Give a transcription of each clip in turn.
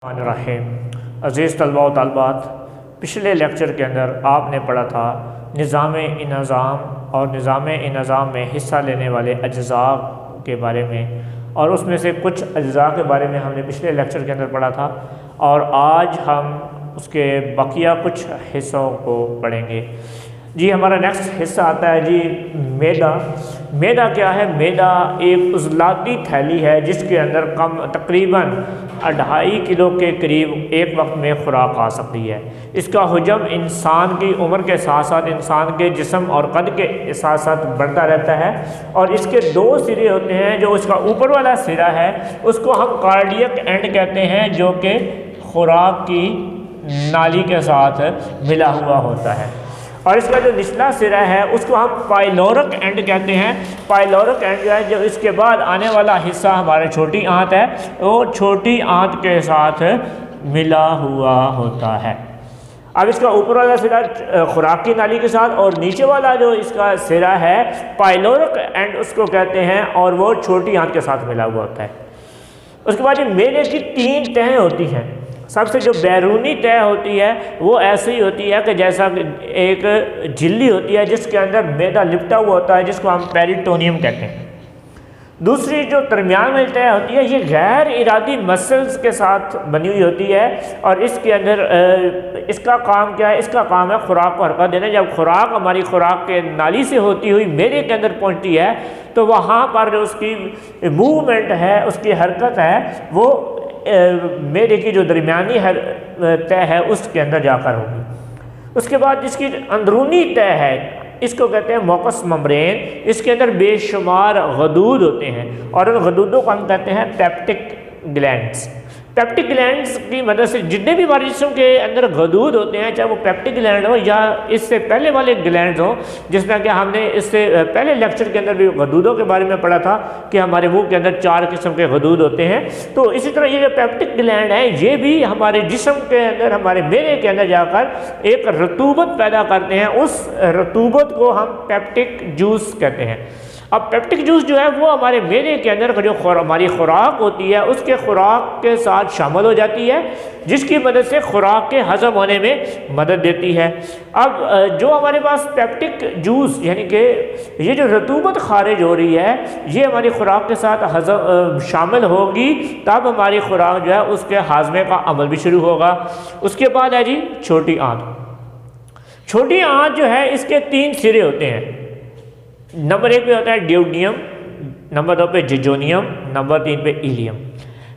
रहीम। अज़ीज़ तलबा व तालिबात, पिछले लेक्चर के अंदर आपने पढ़ा था निज़ाम-ए-निज़ाम और निज़ाम-ए-निज़ाम में हिस्सा लेने वाले अज्ज़ा के बारे में, और उसमें से कुछ अज्ज़ा के बारे में हमने पिछले लेक्चर के अंदर पढ़ा था। और आज हम उसके बकिया कुछ हिस्सों को पढ़ेंगे। जी, हमारा नेक्स्ट हिस्सा आता है जी मैदा। मैदा क्या है? मैदा एक उज़लाती थैली है जिसके अंदर तकरीबन 2.5 किलो के करीब एक वक्त में खुराक आ सकती है। इसका हुजम इंसान की उम्र के साथ साथ इंसान के जिस्म और कद के साथ साथ बढ़ता रहता है। और इसके 2 सिरे होते हैं। जो इसका ऊपर वाला सिरा है उसको हम कार्डियक एंड कहते हैं, जो कि खुराक की नाली के साथ मिला हुआ होता है। और इसका जो निचला सिरा है उसको हम पाइलोरक एंड कहते हैं। पाइलोरक एंड जो है, जो इसके बाद आने वाला हिस्सा हमारे छोटी आंत है, वो छोटी आंत के साथ मिला हुआ होता है। अब इसका ऊपर वाला सिरा खुराक की नाली के साथ, और नीचे वाला जो इसका सिरा है पाइलोरक एंड उसको कहते हैं, और वो छोटी आंत के साथ मिला हुआ होता है। उसके बाद मैदे की 3 तहें होती हैं। सबसे जो बैरूनी तह होती है वो ऐसी ही होती है कि जैसा एक झिल्ली होती है जिसके अंदर मैदा लिपटा हुआ होता है, जिसको हम पेरिटोनियम कहते हैं। दूसरी जो दरमियान में तह होती है, ये गैर इरादी मसल्स के साथ बनी हुई होती है, और इसके अंदर इसका काम क्या है? इसका काम है खुराक को हरकत देना। जब खुराक हमारी खुराक के नाली से होती हुई मैदे के अंदर पहुंचती है तो वहाँ पर जो उसकी मूवमेंट है, उसकी हरकत है, वो मैदे की जो दरमियानी तह है उसके अंदर जाकर होगी। उसके बाद जिसकी अंदरूनी तह है इसको कहते हैं मौकस मेम्ब्रेन। इसके अंदर बेशुमार गदूद होते हैं, और उन गदूदों को हम कहते हैं पेप्टिक ग्लैंड्स। पेप्टिक ग्लैंड्स की मदद से जितने भी हमारे जिस्म के अंदर गदूद होते हैं, चाहे वो पेप्टिक ग्लैंड हो या इससे पहले वाले ग्लैंड्स हो, जिस तरह कि हमने इससे पहले लेक्चर के अंदर भी गदूदों के बारे में पढ़ा था कि हमारे मुंह के अंदर 4 किस्म के गदूद होते हैं। तो इसी तरह ये जो पेप्टिक ग्लैंड है ये भी हमारे जिस्म के अंदर, हमारे मैदे के अंदर जाकर एक रतूबत पैदा करते हैं। उस रतूबत को हम पेप्टिक जूस कहते हैं। अब पेप्टिक जूस जो है वो हमारे मैदे के अंदर जो हमारी खुराक होती है उसके खुराक के साथ शामिल हो जाती है, जिसकी मदद से खुराक के हजम होने में मदद देती है। अब जो हमारे पास पेप्टिक जूस यानी कि ये जो रतूबत खारिज हो रही है ये हमारी खुराक के साथ हजम शामिल होगी, तब हमारी खुराक जो है उसके हाजमे का अमल भी शुरू होगा। उसके बाद है जी छोटी आंत। छोटी आंत जो है इसके 3 सिरे होते हैं। नंबर 1 पे होता है ड्यूडियम, नंबर 2 पे जेजोनियम, नंबर 3 पे इलियम।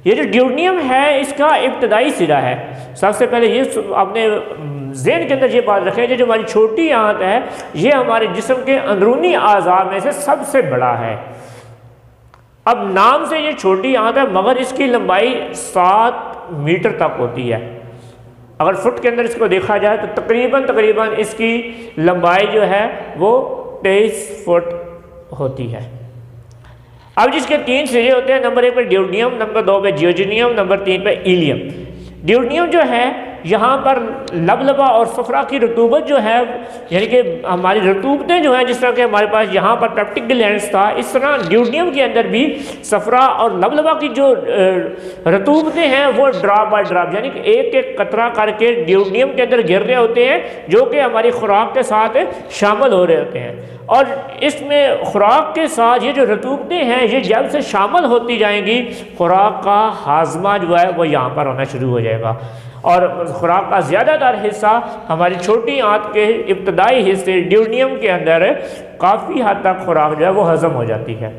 ये जो ड्यूडियम है इसका इब्तदाई सिरा है। सबसे पहले ये अपने ज़हन के अंदर ये बात रखें, जो हमारी छोटी आंत है ये हमारे जिस्म के अंदरूनी आज़ा में से सबसे बड़ा है। अब नाम से ये छोटी आंत है मगर इसकी लंबाई 7 मीटर तक होती है। अगर फुट के अंदर इसको देखा जाए तो तकरीबन इसकी लंबाई जो है वो 23 फुट होती है। अब जिसके 3 सिरे होते हैं, नंबर 1 पे ड्यूडियम, नंबर 2 पे जियोजिनियम, नंबर 3 पे इलियम। ड्यूडियम जो है यहाँ पर लबलबा और सफरा की रतूबत जो है, यानी कि हमारी रतूबतें जो हैं, जिस तरह के हमारे पास यहाँ पर पेप्टिक ग्लैंड्स था, इस तरह ड्यूडियम के अंदर भी सफरा और लबलबा की जो रतूबतें हैं वो ड्रॉप बाय ड्रॉप यानी कि एक एक कतरा करके ड्यूडियम के अंदर गिर रहे होते हैं, जो कि हमारी खुराक के साथ शामिल हो रहे होते हैं। और इसमें खुराक के साथ ये जो रतूबतें हैं ये जब से शामिल होती जाएंगी, खुराक का हाजमा जो है वो यहाँ पर होना शुरू हो जाएगा, और खुराक का ज़्यादातर हिस्सा हमारी छोटी आंत के इब्तदाई हिस्से ड्यूडियम के अंदर काफ़ी हद तक खुराक जो है वो हज़म हो जाती है।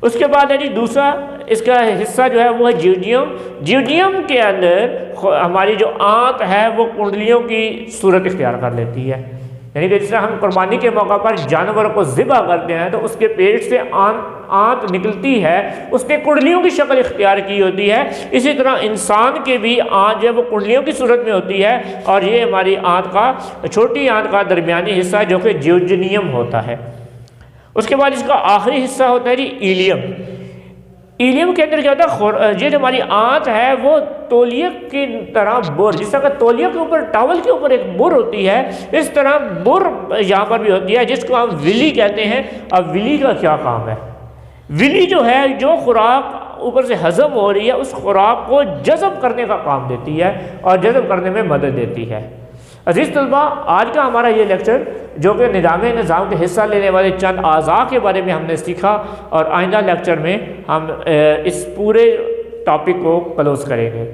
उसके बाद है जी दूसरा इसका हिस्सा जो है वो है जियोजियम। जियोजियम के अंदर हमारी जो आंत है वो कुंडलियों की सूरत इख्तियार कर लेती है, यानी कि जिस तरह हम कुर्बानी के मौका पर जानवर को ज़िबा करते हैं तो उसके पेट से आंत निकलती है, उसने कुंडलियों की शक्ल इख्तियार की होती है। इसी तरह इंसान के भी आंत जो है वो कुंडलियों की सूरत में होती है, और ये हमारी आंत का छोटी आंत का दरमियानी हिस्सा जो कि जियोजिनियम होता है। उसके बाद इसका आखिरी हिस्सा होता है जी इलियम। इलियम के अंदर क्या होता है, ये जो हमारी आंत है वो तौलिया की तरह बुर, जिस तरह तौलिया के ऊपर टावल के ऊपर एक बुर होती है, इस तरह बुर यहाँ पर भी होती है, जिसको हम विली कहते हैं। अब विली का क्या काम है? विली जो है जो खुराक ऊपर से हज़म हो रही है उस खुराक को जज़ब करने का काम देती है और जज़ब करने में मदद देती है। अज़ीज़ तलबा, आज का हमारा ये लेक्चर जो कि निज़ाम के हिस्सा लेने वाले चंद अज़ा के बारे में हमने सीखा, और आइंदा लेक्चर में हम इस पूरे टॉपिक को क्लोज़ करेंगे।